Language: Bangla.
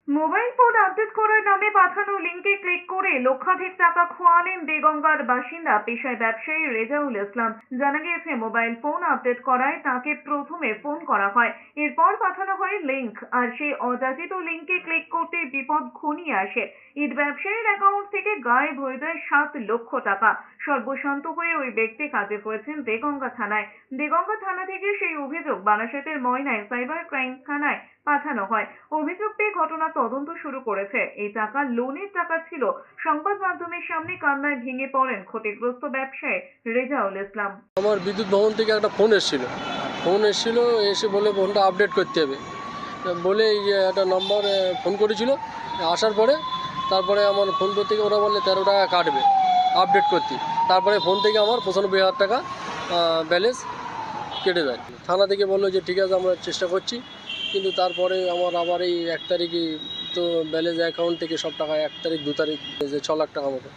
মোবাইল ফোন আপডেট করার নামে পাঠানো লিঙ্কে ক্লিক করে লক্ষাধিক টাকা খোয়ালেন দেগঙ্গার বাসিন্দা পেশায় ব্যবসায়ী রেজাউল ইসলাম। জানা গিয়েছে মোবাইল ফোন আপডেট করায় তাকে প্রথমে ফোন করা হয়, এরপর পাঠানো হয় লিঙ্ক, আর সেই অযাচিত লিঙ্কে ক্লিক করতে বিপদ ঘনিয়ে আসে। ইট ব্যবসায়ীর অ্যাকাউন্ট থেকে গায়েব হয়ে যায় 7 লক্ষ টাকা। সর্বশান্ত হয়ে ওই ব্যক্তি কাজে হয়েছেন দেগঙ্গা থানায়। দেগঙ্গা থানা থেকে সেই অভিযোগ বারাসাতের ময়নায় সাইবার ক্রাইম থানায় পাঠানো হয়। অভিযোগ পেয়ে ঘটনা তদন্ত শুরু করেছে। এই টাকা লোনের টাকা ছিল। সংবাদ মাধ্যমের সামনে কান্নায় ভেঙে পড়েন ক্ষতিগ্রস্ত ব্যবসায়ী রেজাউল ইসলাম। আমার বিদ্যুৎ ভবন থেকে একটা ফোন এসেছিল, এসে বলে ফোনটা আপডেট করতে হবে বলে একটা নম্বর ফোন করেছিল। আসার পরে তারপরে আমার ফোন থেকে ওরা বললে 13 টাকা কাটবে আপডেট করতে। তারপরে ফোন থেকে আমার 95,000 টাকা ব্যালেন্স কেটে দেয়। থানা থেকে বললো যে ঠিক আছে, আমরা চেষ্টা করছি। কিন্তু তারপরে আমার আবার এই 1 তারিখে তো ব্যালেন্স অ্যাকাউন্ট থেকে সব টাকা 1 তারিখ 2 তারিখ যে 6 লাখ টাকা মতো।